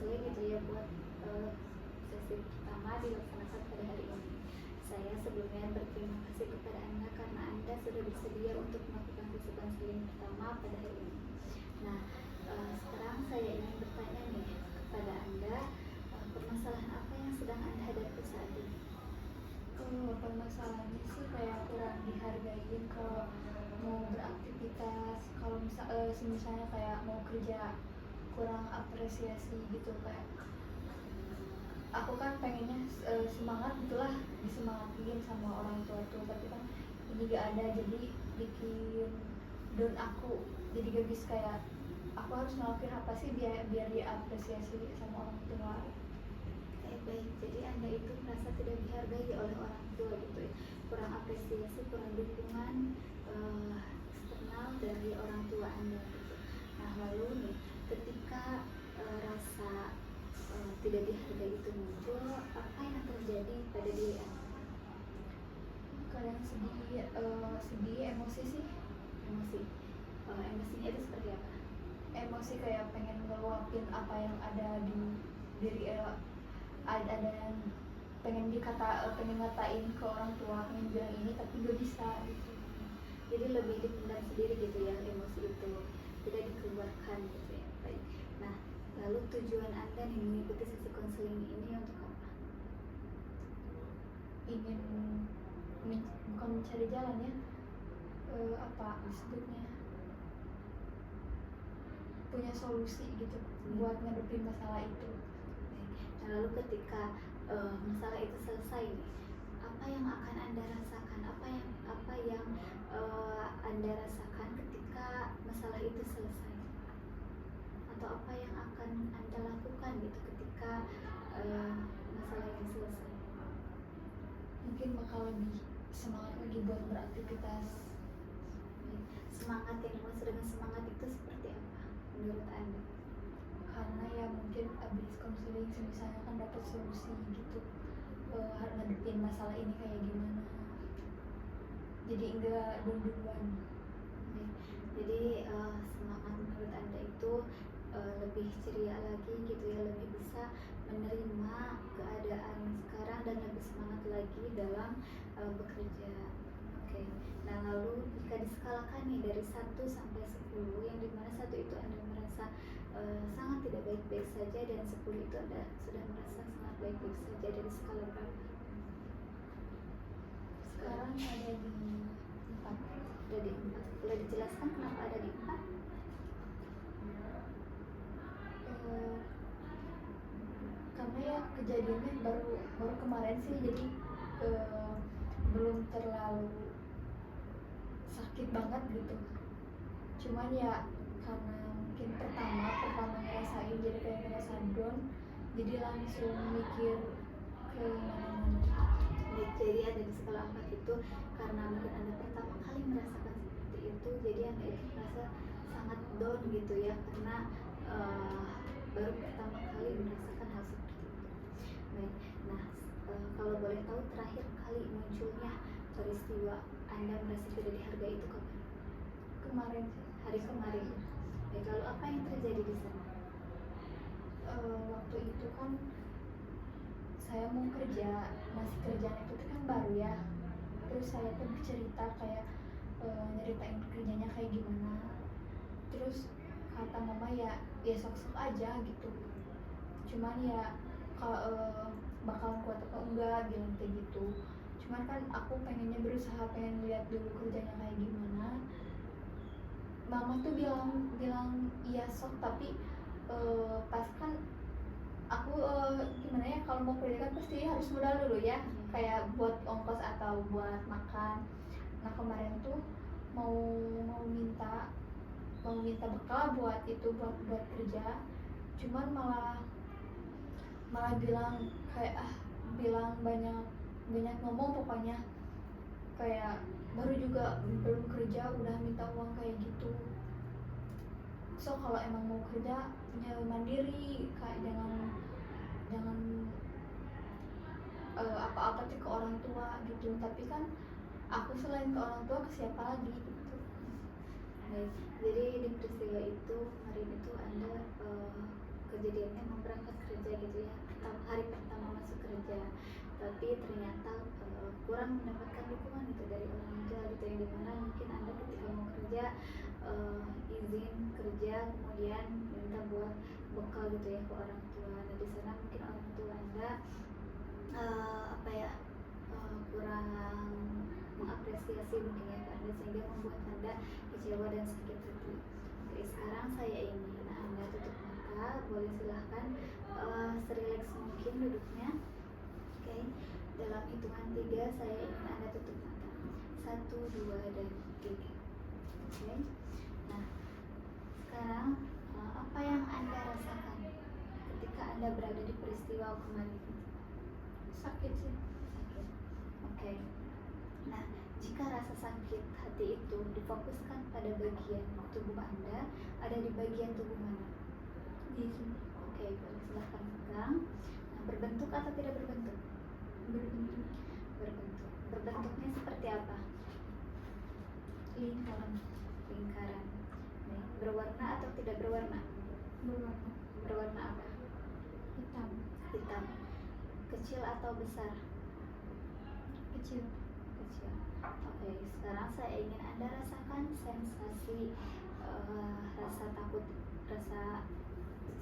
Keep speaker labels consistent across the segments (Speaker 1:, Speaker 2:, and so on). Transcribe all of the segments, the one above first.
Speaker 1: konseling gitu ya buat sesi pertama dilaksanakan pada hari ini. Saya sebelumnya berterima kasih kepada Anda karena Anda sudah bersedia untuk melakukan sesi konseling pertama pada hari ini. Nah, sekarang saya ingin bertanya nih kepada Anda, permasalahan apa yang sedang Anda hadapi saat ini?
Speaker 2: Permasalahannya sih kayak kurang dihargain kalau mau beraktivitas, kalau misalnya kayak mau kerja kurang apresiasi gitu. Kayak aku kan pengennya semangat gitulah, disemangatin sama orang tua tuh, tapi kan ini gak ada, jadi bikin down aku, jadi gak bisa kayak aku harus ngelakuin apa sih biar diapresiasi sama orang tua.
Speaker 1: Baik, jadi Anda itu merasa tidak dihargai oleh orang tua gitu ya, kurang apresiasi, kurang dukungan eksternal dari orang tua Anda gitu. Nah, lalu nih, ketika rasa tidak dihargai itu muncul, apa yang terjadi pada diri Anda?
Speaker 2: Kadang sedih, emosi sih.
Speaker 1: Emosinya itu seperti apa?
Speaker 2: Emosi kayak pengen ngeluapin apa yang ada di diri, ada yang pengen ngatain ke orang tua, pengen bilang ini tapi gak bisa gitu.
Speaker 1: Jadi lebih dipendam sendiri gitu ya, emosi itu tidak dikeluarkan gitu ya. Baik. Nah, lalu tujuan Anda nih mengikuti sesi konseling ini untuk apa?
Speaker 2: Ingin bukan mencari jalan ya, apa disebutnya, punya solusi gitu buat ngadepin masalah itu.
Speaker 1: Nah, lalu ketika masalah itu selesai nih, apa yang akan Anda rasakan? Apa yang Anda rasakan ketika masalah itu selesai? Atau apa yang akan Anda lakukan gitu ketika masalah ini selesai?
Speaker 2: Mungkin bakal lebih semangat lagi buat beraktivitas.
Speaker 1: Semangat yang dimaksud dengan semangat itu seperti apa menurut Anda?
Speaker 2: Karena ya mungkin abis konseling misalnya kan dapat solusi gitu, harus ngadepin masalah ini kayak gimana, jadi enggak duluan.
Speaker 1: Jadi semangat menurut Anda itu lebih ceria lagi gitu ya, lebih bisa menerima keadaan sekarang dan lebih semangat lagi dalam bekerja. Oke. Nah, lalu jika diskalakan nih dari 1 sampai 10, yang dimana 1 itu Anda merasa sangat tidak baik-baik saja dan 10 itu Anda sudah merasa sangat baik-baik saja, dari skala berapa?
Speaker 2: Sekarang ada di 4.
Speaker 1: Ada di 4. Boleh dijelaskan kenapa ada di 4?
Speaker 2: Karena ya kejadiannya baru kemarin sih, jadi belum terlalu sakit banget gitu. Cuman ya karena mungkin pertama ngerasain, jadi kayak ngerasa down, jadi langsung mikir ke mana-mana.
Speaker 1: Jadi ada di skala 4 itu karena mungkin Anda pertama kali merasakan seperti itu, jadi Anda itu merasa sangat down gitu ya, karena baru pertama kali merasakan hal seperti itu. Baik. Nah, kalau boleh tahu terakhir kali munculnya peristiwa Anda merasa tidak dihargai itu kapan?
Speaker 2: Kemarin sih.
Speaker 1: Hari kemarin. Baik, lalu apa yang terjadi di sana?
Speaker 2: Waktu itu kan saya mau kerja, masih kerjaan itu kan baru ya, terus saya pun cerita kayak nyeritain kerjanya kayak gimana, terus kata mama ya sok-sok aja gitu, cuman ya bakalan kuat atau enggak bilang kayak gitu. Cuman kan aku pengennya berusaha, pengen lihat dulu kerjanya kayak gimana. Mama tuh bilang iya sok, tapi pas kan aku gimana ya, kalau mau kerja kan pasti harus modal dulu ya, kayak buat ongkos atau buat makan. Nah kemarin tuh mau minta bekal buat kerja, cuman malah bilang kayak bilang banyak ngomong, pokoknya kayak baru juga belum kerja udah minta uang kayak gitu. So kalau emang mau kerja punya mandiri, kayak jangan apa-apa ke orang tua gitu. Tapi kan aku selain ke orang tua ke siapa lagi gitu.
Speaker 1: Baik, jadi di peristiwa itu kemarin itu Anda kejadiannya mau berangkat kerja gitu ya, hari pertama masuk kerja, tapi ternyata kurang mendapatkan dukungan gitu dari orang tua gitu, yang dimana mungkin anda ketika mau kerja izin kerja kemudian minta buat bekal gitu ya ke orang tua. Nah di sana mungkin orang tua anda kurang mengapresiasi mungkin ya ke anda, sehingga membuat anda kecewa dan sakit hati. Oke, sekarang saya ingin anda tutup mata, boleh silahkan serileks mungkin duduknya. Oke, dalam hitungan 3 saya ingin anda tutup mata. 1, 2, dan 3. Oke, nah sekarang apa yang anda rasakan ketika anda berada di peristiwa kemarin?
Speaker 2: Sakit sih.
Speaker 1: Sakit. Oke. Nah, jika rasa sakit hati itu difokuskan pada bagian tubuh anda, ada di bagian tubuh mana?
Speaker 2: Di sini.
Speaker 1: Oke, boleh silahkan pegang. Nah, berbentuk atau tidak berbentuk?
Speaker 2: Berbentuk
Speaker 1: Berbentuk. Berbentuknya seperti apa?
Speaker 2: lingkaran.
Speaker 1: Lingkaran. Nih, berwarna atau tidak berwarna?
Speaker 2: Berwarna
Speaker 1: Berwarna apa?
Speaker 2: hitam.
Speaker 1: Hitam. Kecil atau besar?
Speaker 2: Kecil.
Speaker 1: Kecil. Oke, sekarang saya ingin anda rasakan sensasi rasa takut, rasa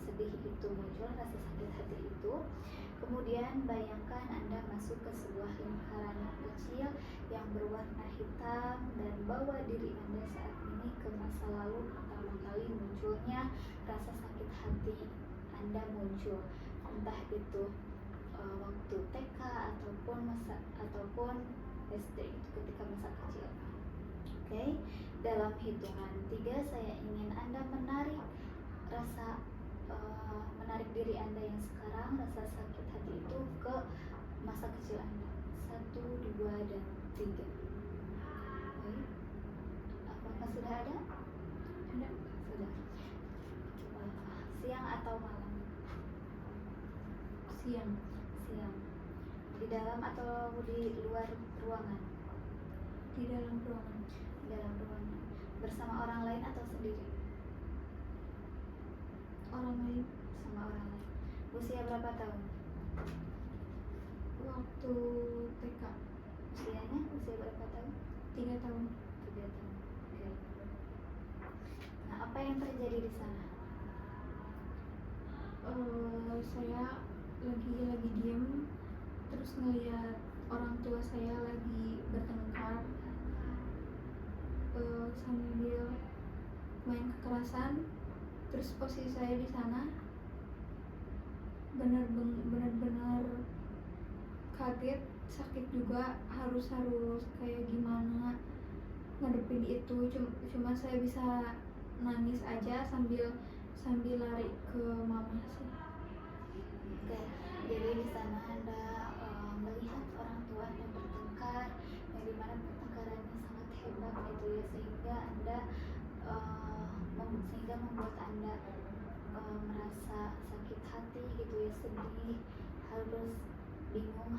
Speaker 1: sedih itu muncul, rasa sakit hati itu. Kemudian bayangkan anda masuk ke sebuah lingkaran kecil yang berwarna hitam, dan bawa diri anda saat ini ke masa lalu pertama kali munculnya rasa sakit hati anda muncul, entah itu waktu TK ataupun SD, itu ketika masa kecil. Oke, dalam hitungan 3 saya ingin anda menarik diri anda yang sekarang, rasa sakit hati itu ke masa kecil anda. 1, 2, dan 3. Oke, apakah sudah ada?
Speaker 2: Ada.
Speaker 1: Sudah. Siang atau malam?
Speaker 2: Siang.
Speaker 1: Siang. Di dalam atau di luar ruangan?
Speaker 2: Di dalam ruangan.
Speaker 1: Di dalam ruangan. Bersama orang lain atau sendiri?
Speaker 2: Orang lain.
Speaker 1: Sama orang lain. Usia berapa tahun?
Speaker 2: Waktu TK.
Speaker 1: Usia berapa tahun?
Speaker 2: 3 tahun.
Speaker 1: 3 tahun. Oke. Nah, apa yang terjadi di sana?
Speaker 2: Saya lagi diem, terus ngeliat orang tua saya lagi bertengkar sambil main kekerasan. Terus posisi saya di sana benar-benar kaget, sakit juga, harus kayak gimana ngadepin itu. Cuma saya bisa nangis aja sambil lari ke mama sih.
Speaker 1: Oke, jadi di sana anda melihat orang tua anda bertengkar, yang dimana pertengkarannya sangat hebat gitu ya, sehingga membuat anda merasa sakit hati gitu ya, sedih, harus bingung,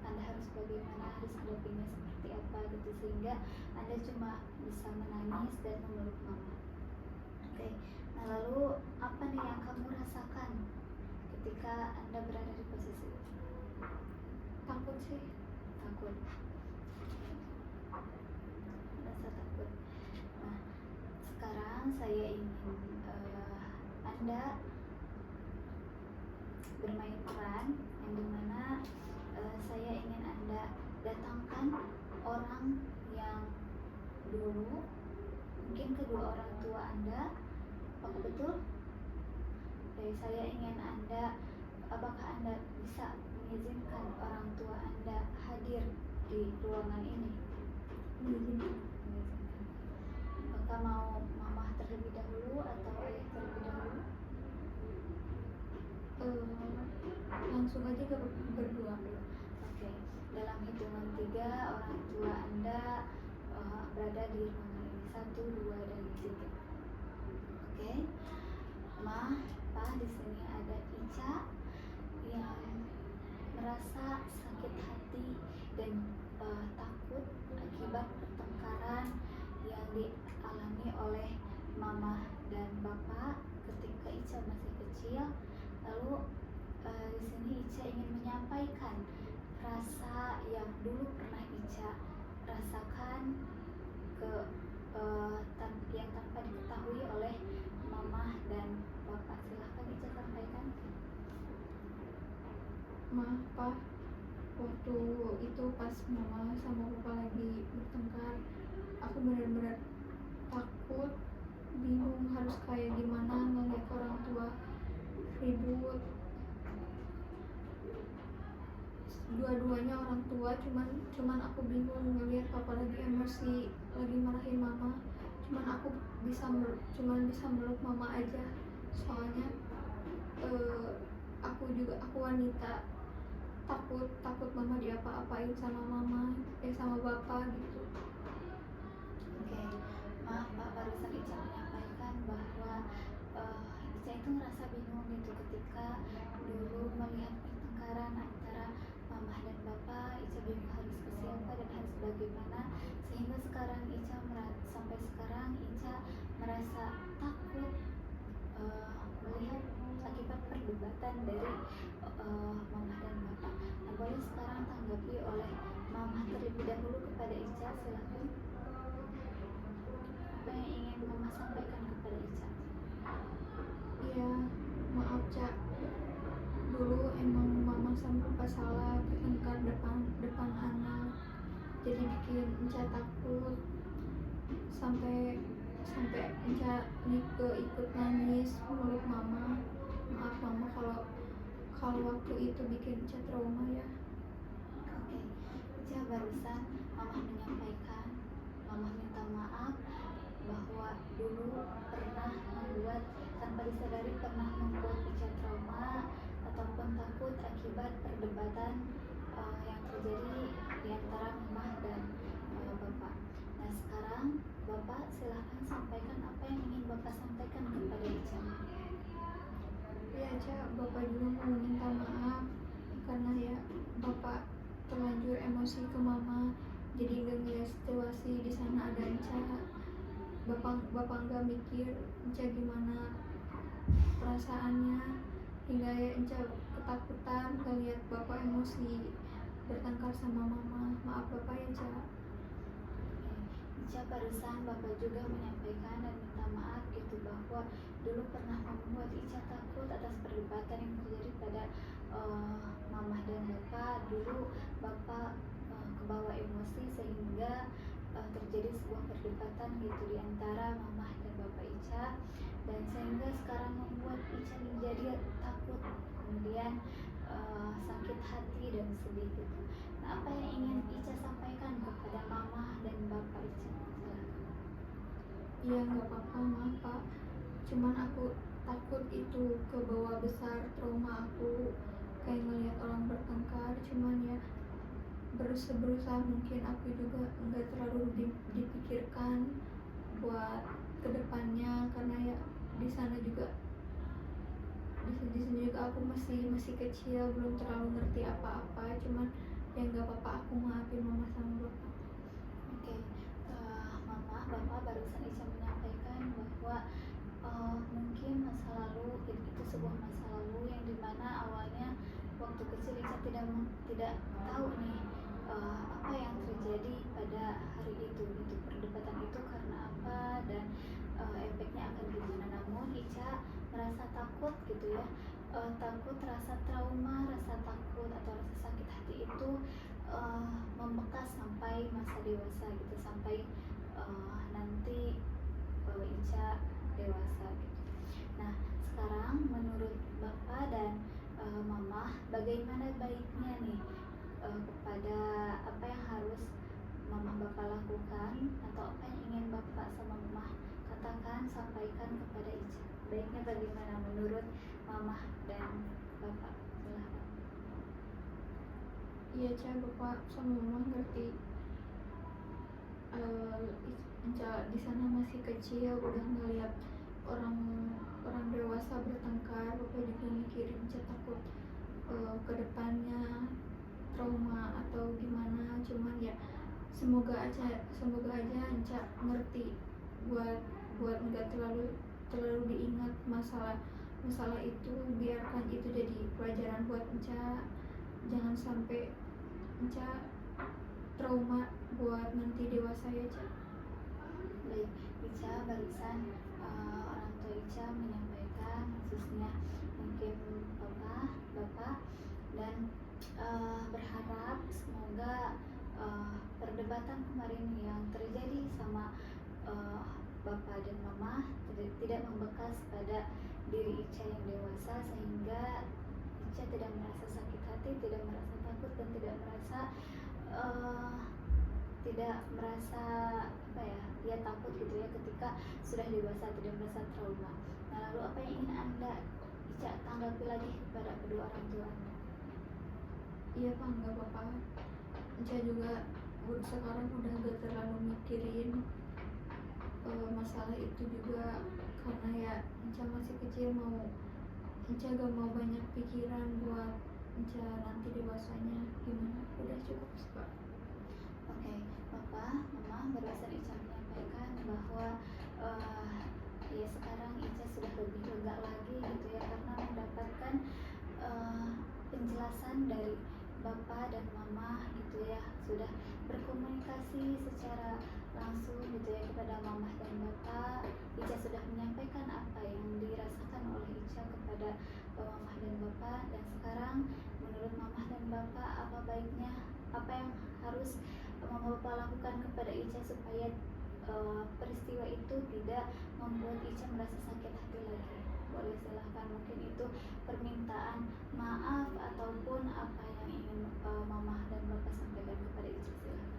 Speaker 1: anda harus bagaimana, harus hadapinya seperti apa gitu, sehingga anda cuma bisa menangis dan memeluk mama. Oke, nah lalu apa nih yang kamu rasakan ketika anda berada di posisi itu?
Speaker 2: Takut sih.
Speaker 1: Takut. Rasa takut. Nah, sekarang saya ingin anda bermain peran, yang dimana saya ingin anda datangkan orang yang dulu mungkin kedua orang tua anda. Apakah betul? Oke, saya ingin apakah anda bisa mengizinkan orang tua anda hadir di ruangan ini?
Speaker 2: Mengizinkan.
Speaker 1: Apakah mau mama terlebih dahulu atau ayah terlebih dahulu?
Speaker 2: Langsung aja berdua.
Speaker 1: Oke, dalam hitungan 3 orang tua anda berada di ruangan ini. 1, 2, dan 3. Oke, Ma, Pa, di sini ada Ica yang merasa sakit hati dan takut akibat pertengkaran yang dialami oleh Mama dan Bapak ketika Ica masih kecil. Lalu di sini Ica ingin menyampaikan rasa yang dulu pernah Ica rasakan ke yang tanpa diketahui oleh mama dan bapak. Silahkan Ica sampaikan.
Speaker 2: Maaf Pak, waktu itu pas mama sama papa lagi bertengkar, aku benar-benar takut, bingung harus kayak gimana ngeliat orang tua ribut. Dua-duanya orang tua, cuman aku bingung ngeliat papa lagi emosi, lagi marahin mama. Cuman bisa meluk mama aja, soalnya aku wanita, takut mama diapa-apain sama sama bapak gitu.
Speaker 1: Oke, maaf Pak, barusan Ica menyampaikan bahwa Ica itu ngerasa bingung gitu ketika dulu melihat pertengkaran antara mama dan bapak. Ica bingung harus ke siapa dan harus bagaimana, sehingga sekarang sampai sekarang Ica merasa takut melihat akibat perdebatan dari mama dan bapak. Nah, boleh sekarang tanggapi oleh mama terlebih dahulu kepada Ica, silahkan. Apa yang ingin mama sampaikan kepada Ica?
Speaker 2: Iya, maaf Cak, dulu emang mama sama papa salah bertengkar depan anak, jadi bikin Ica takut sampai Ica ikut nangis meluk mama. Maaf mama kalau waktu itu bikin Ica trauma ya.
Speaker 1: Oke, Ica barusan mama menyampaikan, mama minta maaf bahwa dulu pernah membuat, tanpa disadari pernah membuat Ica trauma ataupun takut akibat perdebatan yang terjadi di antara mama dan bapak. Nah, sekarang bapak silahkan sampaikan apa yang ingin bapak sampaikan kepada Ica.
Speaker 2: Iya Cak, bapak juga mau minta maaf karena ya bapak terlanjur emosi ke mama, jadi gak ngeliat situasi di sana ada Ica. Bapak nggak mikir Ica gimana perasaannya, hingga ya Ica ketakutan ngeliat bapak emosi bertengkar sama mama. Maaf bapak ya Ica.
Speaker 1: Ica barusan bapak juga menyampaikan dan minta maaf gitu bahwa dulu pernah membuat Ica takut atas perdebatan yang terjadi pada mama dan bapak. Dulu bapak kebawa emosi sehingga terjadi sebuah perdebatan gitu di antara mama dan bapak Ica, dan sehingga sekarang membuat Ica menjadi takut, kemudian sakit hati dan sedih gitu. Nah, apa yang ingin Ica sampaikan kepada mama dan bapak Ica?
Speaker 2: Iya nggak apa-apa maaf Pak, cuman aku takut itu ke bawah besar trauma aku kayak ngeliat orang bertengkar. Cuman ya berusaha mungkin aku juga nggak terlalu dipikirkan buat kedepannya, karena ya di sana juga di sini juga aku masih kecil, belum terlalu ngerti apa-apa. Cuman ya nggak apa-apa, aku maafin mama sama bapak.
Speaker 1: Oke, mama, bapak barusan Ica menyampaikan bahwa mungkin masa lalu itu sebuah masa lalu yang dimana awalnya waktu kecil Ica tidak tahu nih apa yang terjadi pada hari itu gitu, perdebatan itu karena apa dan efeknya akan gimana. Namun Ica merasa takut gitu ya, takut, rasa trauma, rasa takut atau rasa sakit hati itu membekas sampai masa dewasa gitu, sampai nanti Ica dewasa gitu. Nah, sekarang menurut bapak dan mama, bagaimana baiknya nih kepada apa yang harus mama bapak lakukan atau apa yang ingin bapak sama mama katakan, sampaikan kepada Ica? Baiknya bagaimana menurut mama dan bapak? Silahkan.
Speaker 2: Iya Ca, bapak sama mama ngerti Ica di sana masih kecil, udah ngeliat orang dewasa bertengkar. Bapak juga mikirin Ica takut ke depannya trauma atau gimana. Cuman ya semoga aja Ica ngerti buat nggak terlalu terlalu diingat masalah itu. Biarkan itu jadi pelajaran buat Enca, jangan sampai Enca trauma buat nanti dewasa ya Ca.
Speaker 1: Baik, Ica barusan orang tua Ica menyampaikan, khususnya mungkin bapak dan berharap semoga perdebatan kemarin yang terjadi sama bapak dan mama tidak membekas pada diri Ica yang dewasa, sehingga Ica tidak merasa sakit hati, tidak merasa takut, dan tidak merasa apa ya takut gitu ya ketika sudah dewasa, tidak merasa trauma. Nah, lalu apa yang ingin Anda Ica tanggapi lagi kepada kedua orang tua Anda?
Speaker 2: Iya Pak, nggak apa-apa. Enca juga sekarang udah gak terlalu mikirin masalah itu juga, karena ya Enca masih kecil, Enca gak mau banyak pikiran buat Enca nanti dewasanya gimana. Udah cukup sih Pak.
Speaker 1: Oke, Bapak, Mama, barusan Ica menyampaikan bahwa ya sekarang Ica sudah lebih lega lagi gitu ya, karena mendapatkan penjelasan dari Bapak dan Mama gitu ya, sudah berkomunikasi secara langsung gitu ya kepada Mama dan Bapak. Ica sudah menyampaikan apa yang dirasakan oleh Ica kepada Mama dan Bapak, dan sekarang menurut Mama dan Bapak apa baiknya, apa yang harus Mama Bapak lakukan kepada Ica supaya peristiwa itu tidak membuat Ica merasa sakit hati lagi. Boleh silahkan, mungkin itu permintaan maaf ataupun apa yang ingin Mama dan Bapak sampaikan kepada Ica, silahkan.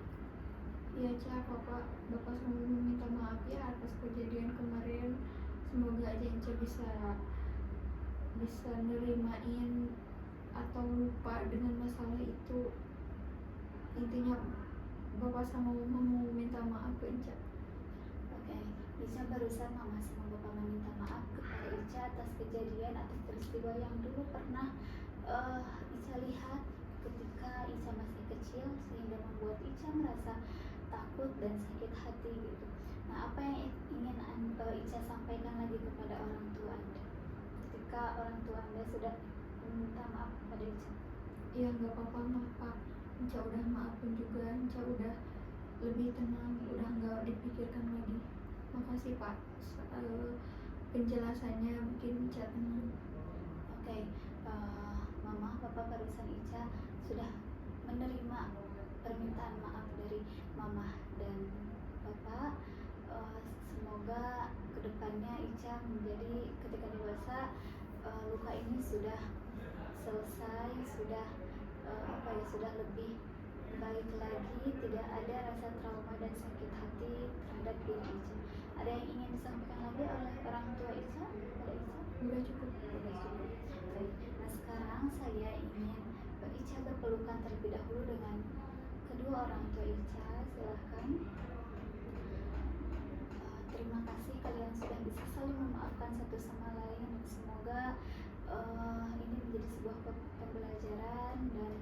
Speaker 2: Iya Ca, Bapak selalu meminta maaf ya atas kejadian kemarin. Semoga aja Enca bisa nerimain atau lupa dengan masalah itu. Intinya Bapak sama Mama mau minta maaf ke Enca.
Speaker 1: Oke, Ica barusan Mama sama Bapak meminta maaf kepada Ica atas kejadian atau peristiwa yang dulu pernah Ica lihat ketika Ica masih kecil, sehingga membuat Ica merasa takut dan sakit hati gitu. Nah, apa yang ingin Ica sampaikan lagi kepada orang tua Anda ketika orang tua Anda sudah meminta maaf kepada Ica?
Speaker 2: Ya nggak apa-apa maaf Pak, Enca udah maafin juga, Enca udah lebih tenang, udah nggak dipikirkan lagi. Makasih Pak penjelasannya, bikin Enca tenang.
Speaker 1: Oke, Mama, Bapak, barusan Ica sudah menerima permintaan maaf dari Mama dan Bapak. Semoga kedepannya Ica menjadi ketika dewasa luka ini sudah selesai, sudah sudah lebih baik lagi, tidak ada rasa trauma dan sakit hati terhadap diri Ica. Ada yang ingin disampaikan lagi oleh orang tua Ica pada Ica?
Speaker 2: Udah cukup.
Speaker 1: Baik. Nah, sekarang saya ingin Ica berpelukan terlebih dahulu dengan kedua orang tua Ica, silahkan. Terima kasih kalian sudah bisa saling memaafkan satu sama lain. Semoga ini menjadi sebuah pembelajaran, dan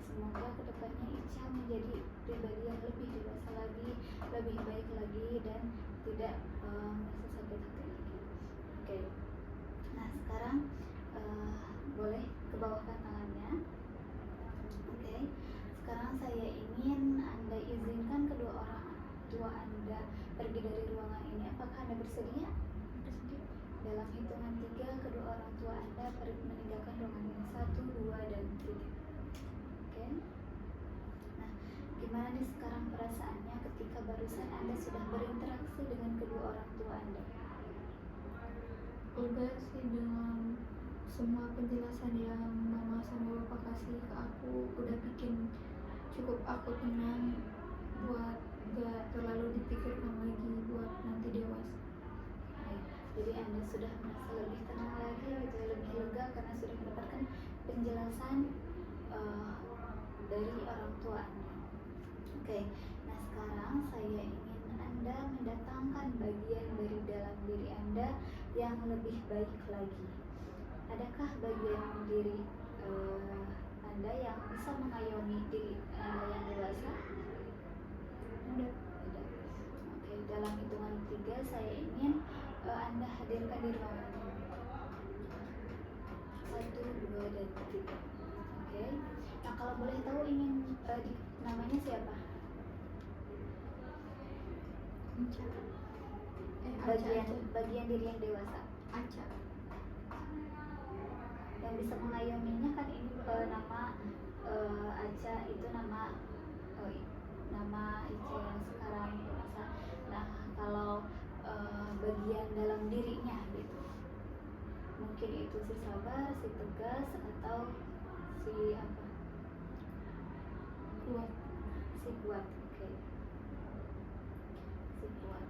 Speaker 1: semoga kedepannya Ica menjadi pribadi yang lebih dewasa lagi, lebih baik lagi, dan tidak merasa sakit hati lagi. Oke. Nah, sekarang boleh ke bawahkan tangannya. Oke. Sekarang saya ingin Anda izinkan kedua orang tua Anda pergi dari ruangan ini. Apakah Anda bersedia?
Speaker 2: Bersedia.
Speaker 1: Dalam hitungan 3, kedua orang tua Anda meninggalkan ruangan ini. 1, 2, dan 3. Oke. Nah, gimana nih sekarang perasaannya ketika barusan Anda sudah berinteraksi dengan kedua orang tua Anda?
Speaker 2: Lega sih dengan semua penjelasan yang Mama sama Bapak kasih ke aku, udah bikin cukup aku tenang buat gak terlalu dipikirkan lagi buat nanti dewasa.
Speaker 1: Baik, jadi Anda sudah merasa lebih tenang lagi gitu ya, lebih lega karena sudah mendapatkan penjelasan dari orang tua Anda. Oke, nah sekarang saya ingin Anda mendatangkan bagian dari dalam diri Anda yang lebih baik lagi. Adakah bagian diri Anda yang bisa mengayomi diri Anda yang dewasa?
Speaker 2: Udah.
Speaker 1: Oke, dalam hitungan 3 saya ingin Anda hadirkan di ruangan ini. 1, 2, dan 3. Oke. Nah, kalau boleh tahu ingin namanya siapa?
Speaker 2: Aca.
Speaker 1: Bagian diri yang dewasa.
Speaker 2: Aca.
Speaker 1: Yang bisa mengayominya kan ini nama Aca itu nama Ica yang sekarang dewasa. Nah, kalau bagian dalam dirinya gitu, mungkin itu si sabar, si tegas, atau si apa?
Speaker 2: Kuat.
Speaker 1: Si kuat. Oke. Si kuat.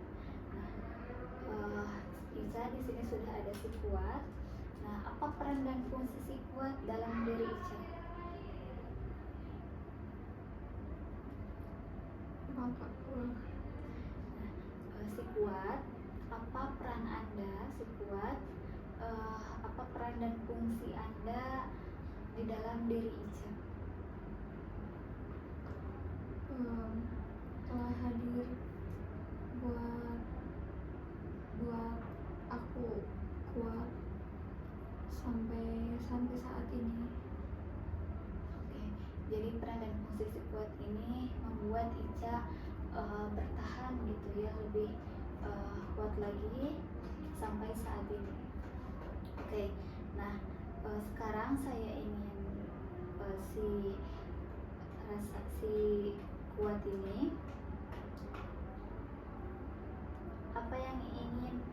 Speaker 1: Nah, Ica di sini sudah ada si kuat. Nah, apa peran dan fungsi si kuat dalam diri Ica?
Speaker 2: Bapak kuat.
Speaker 1: Si kuat, apa peran Anda, si kuat, apa peran dan fungsi Anda di dalam diri Ica?
Speaker 2: Telah hadir buat aku kuat sampai saat ini.
Speaker 1: Oke, jadi peran dan fungsi si kuat ini membuat Ica bertahan gitu ya, lebih kuat lagi sampai saat ini. Oke, nah sekarang saya ingin si kuat ini, apa yang ingin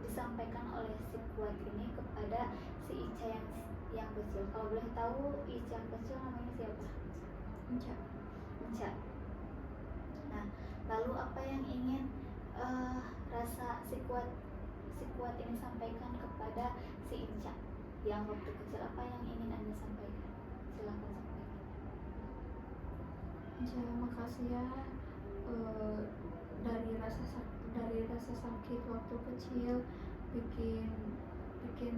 Speaker 1: disampaikan oleh si kuat ini kepada si Ica yang kecil. Kalau boleh tahu Ica yang kecil namanya siapa? Ica. Nah, lalu apa yang ingin rasa si kuat ini sampaikan kepada si Ica yang waktu kecil? Apa yang ingin Anda sampaikan? Silakan sampaikan.
Speaker 2: Ica, makasih ya dari rasa sakit waktu kecil bikin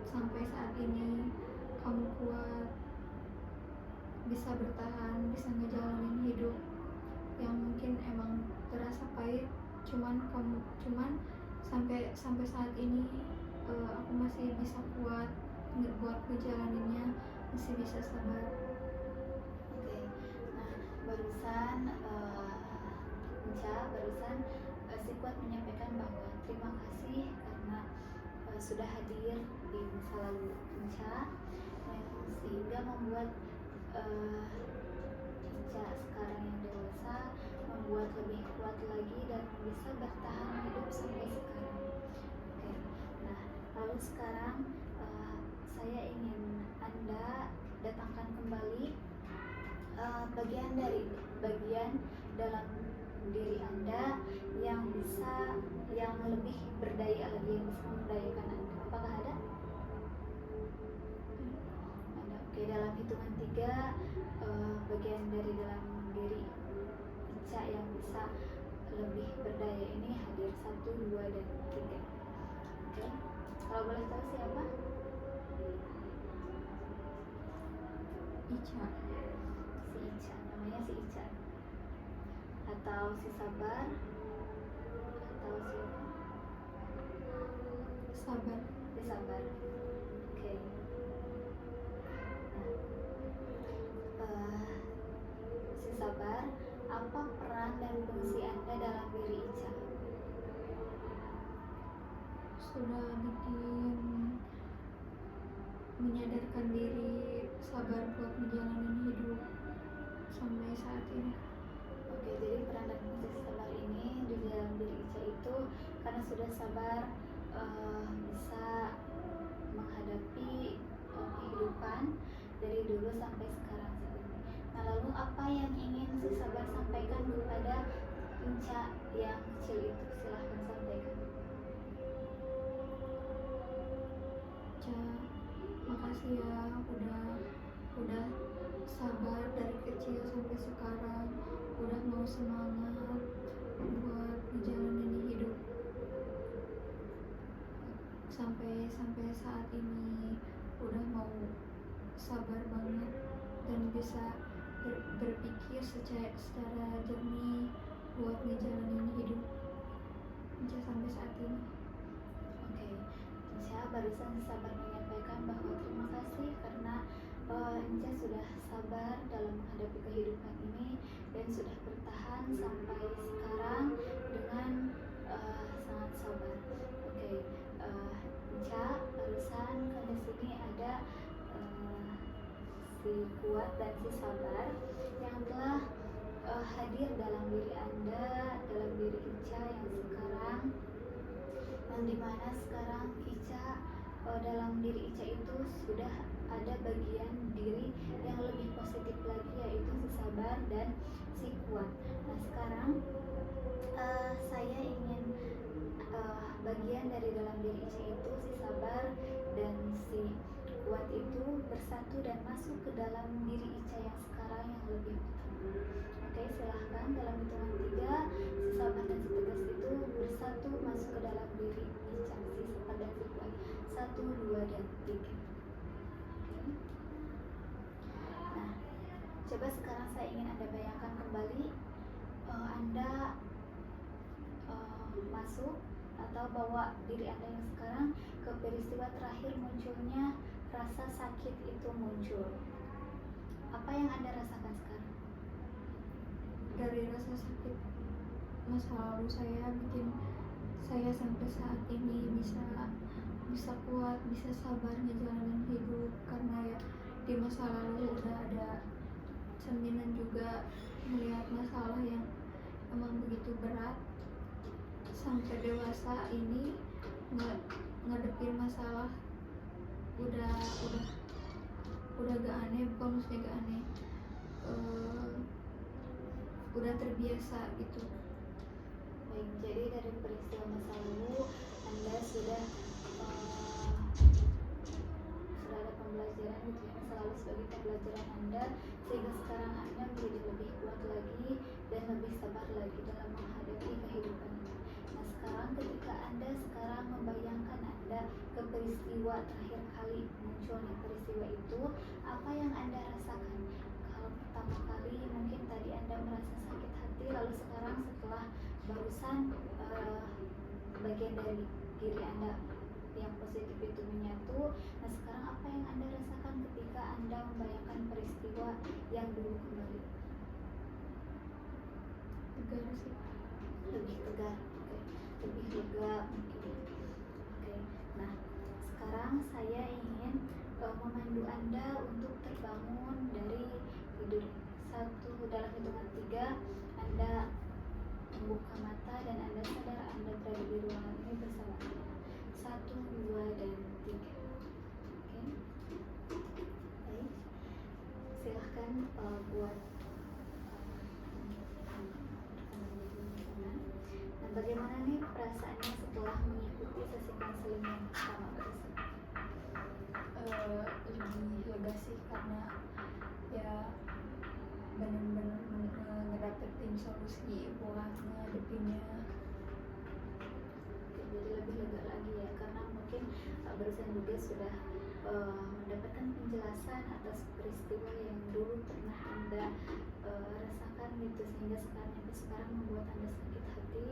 Speaker 2: sampai saat ini kamu kuat, bisa bertahan, bisa ngejalanin hidup yang mungkin emang terasa pahit, cuman sampai saat ini aku masih bisa kuat buat ngejalaninnya, masih bisa sabar.
Speaker 1: Oke, nah barusan si kuat menyampaikan bahwa terima kasih karena sudah hadir di masa lalu Ica, sehingga membuat Ica sekarang yang dewasa membuat lebih kuat lagi dan bisa bertahan hidup sampai sekarang. Oke, nah lalu sekarang saya ingin Anda datangkan kembali bagian dalam diri Anda yang lebih berdaya lagi, yang bisa memberdayakan Anda. Apakah ada? Ada. Oke, dalam hitungan 3 bagian dari dalam diri Ica yang bisa lebih berdaya ini hadir. 1, 2, dan 3. Oke, kalau boleh tahu siapa?
Speaker 2: Ica.
Speaker 1: Si Ica, namanya si Ica. Atau si sabar, atau siapa?
Speaker 2: Sabar.
Speaker 1: Si sabar. Oke. Nah, si sabar, apa peran dan fungsi Anda dalam diri Ica?
Speaker 2: Sudah bikin menyadarkan diri, sabar buat menjalani hidup sampai saat ini.
Speaker 1: Oke, jadi peran dan fungsi sabar ini di dalam diri Ica itu karena sudah sabar bisa menghadapi kehidupan dari dulu sampai sekarang. Nah, lalu apa yang ingin si sabar sampaikan kepada Ica yang kecil itu? Silahkan sampaikan.
Speaker 2: Ica, makasih ya udah sabar dari kecil sampai sekarang, udah mau semangat buat ngejalanin hidup sampai saat ini, udah mau sabar banget dan bisa berpikir secara jernih buat ngejalanin hidup Ica sampai saat ini.
Speaker 1: barusan sabar menyampaikan bahwa terima kasih karena Inca sudah sabar dalam menghadapi kehidupan ini dan sudah bertahan sampai sekarang dengan sangat sabar. Oke, Inca barusan kan di sini ada si kuat dan si sabar yang telah hadir dalam diri Anda, dalam diri Ica yang sekarang, yang dimana sekarang Ica dalam diri Ica itu sudah ada bagian diri yang lebih positif lagi, yaitu si sabar dan si kuat. Nah sekarang saya ingin bagian dari dalam diri Ica itu si sabar dan si kuat itu bersatu dan masuk ke dalam diri Ica yang sekarang yang lebih utama. Oke, silahkan dalam hitungan 3 si sabar dan si tegas itu bersatu masuk ke dalam diri Ica, si sabar dan si kuat. 1, 2, dan 3. Oke. Nah, coba sekarang saya ingin Anda bayangkan kembali Anda masuk atau bawa diri Anda yang sekarang ke peristiwa terakhir munculnya rasa sakit itu muncul. Apa yang Anda rasakan sekarang?
Speaker 2: Dari rasa sakit masa lalu saya bikin saya sampai saat ini bisa kuat, bisa sabar ngejalanin hidup, karena ya di masa lalu udah ada cerminan juga melihat masalah yang emang begitu berat. Sampai dewasa ini ngadepin masalah udah gak aneh, bukan maksudnya gak aneh, udah terbiasa gitu.
Speaker 1: Baik, jadi dari peristiwa masa lalu Anda sudah ada pembelajaran gitu ya, masa lalu sebagai pembelajaran Anda, sehingga sekarang Anda menjadi lebih kuat lagi dan lebih sabar lagi dalam menghadapi kehidupan ini. Nah sekarang ketika Anda sekarang membayangkan Anda ke peristiwa terakhir kali munculnya peristiwa itu, apa yang Anda rasakan? Kalau pertama kali mungkin tadi Anda merasa sakit hati, lalu sekarang setelah barusan bagian dari diri Anda yang positif itu menyatu, nah sekarang apa yang Anda rasakan ketika Anda membayangkan peristiwa yang dulu kembali?
Speaker 2: Tegar sih.
Speaker 1: Lebih tegar, oke. Lebih lega mungkin. Oke. Nah sekarang saya ingin memandu Anda untuk terbangun dari tidur. 1, dalam hitungan 3 Anda membuka mata dan Anda sadar Anda berada di ruangan ini bersama Anda. 1, 2, dan 3. Oke. Baik. Silahkan buat nah bagaimana nih perasaannya setelah mengikuti sesi konseling yang pertama barusan?
Speaker 2: Lebih lega sih, karena ya bener-bener ngedapetin solusi buat ngadepinnya.
Speaker 1: Oke, jadi lebih lega lagi ya, karena mungkin barusan juga sudah mendapatkan penjelasan atas peristiwa yang dulu pernah Anda rasakan gitu, sehingga sekarang membuat Anda sakit hati.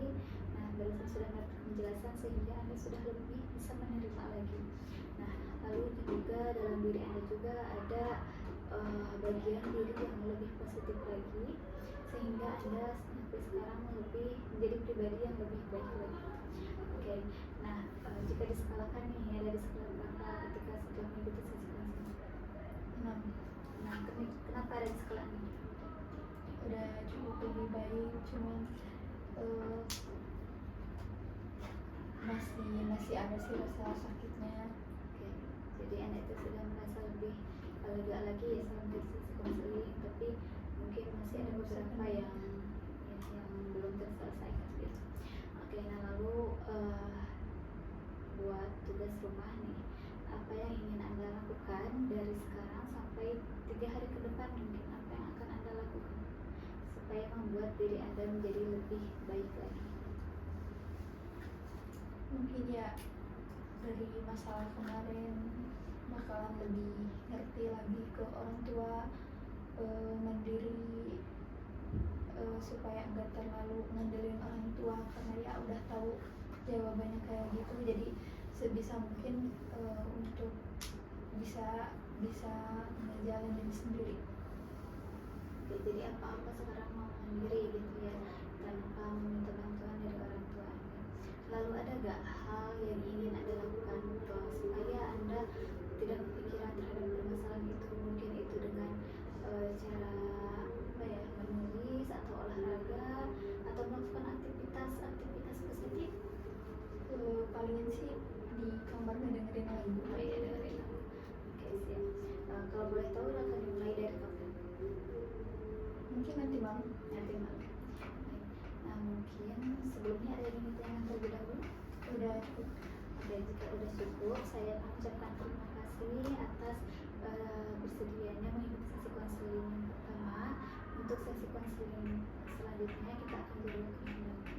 Speaker 1: Nah barusan sudah mendapatkan penjelasan sehingga Anda sudah lebih bisa menerima lagi. Nah lalu juga dalam diri Anda juga ada bagian diri yang lebih positif lagi, sehingga Anda sampai sekarang lebih menjadi pribadi yang lebih baik lagi. Oke, nah jika diskalakan nih ya, dari skala berapa ketika setelah mengikuti sesi konseling?
Speaker 2: 6.
Speaker 1: Nah kenapa ada di skala ini?
Speaker 2: Udah cukup lebih baik, cuman masih ada sih rasa sakitnya.
Speaker 1: Oke, jadi Anda itu sudah merasa lebih lega lagi ya setelah sesi konseling, tapi mungkin masih ada beberapa yang belum terselesaikan gitu. Oke, nah lalu buat tugas rumah nih, apa yang ingin Anda lakukan dari sekarang sampai 3 hari ke depan, mungkin apa yang akan Anda lakukan supaya membuat diri Anda menjadi lebih baik lagi?
Speaker 2: Mungkin ya dari masalah kemarin bakalan lebih ngerti lagi ke orang tua, mandiri, supaya nggak terlalu ngandelin orang tua, karena ya udah tahu jawabannya kayak gitu. Jadi sebisa mungkin untuk bisa bisa ngejalanin sendiri.
Speaker 1: Oke, jadi apa-apa sekarang mau mandiri gitu ya, tanpa meminta bantuan dari orang tua Anda. Lalu ada gak hal yang ingin Anda lakukan supaya Anda tidak kepikiran terhadap permasalahan itu? Mungkin itu dengan cara apa ya, menulis atau olahraga atau melakukan aktivitas positif.
Speaker 2: Palingan sih di kamar ngedengerin lagu.
Speaker 1: Oh iya, dengerin lagu. Oke, siap. Kalau boleh tahu akan dimulai dari kapan?
Speaker 2: Mungkin nanti malam.
Speaker 1: Nanti malam. Baik. Nah, mungkin sebelumnya ada yang ingin ditanyakan terlebih dahulu?
Speaker 2: Udah cukup.
Speaker 1: Dan jika udah cukup, saya mengucapkan terima kasih atas bersedianya mengikuti sesi konseling yang pertama. Untuk sesi konseling selanjutnya kita akan duduk kembali.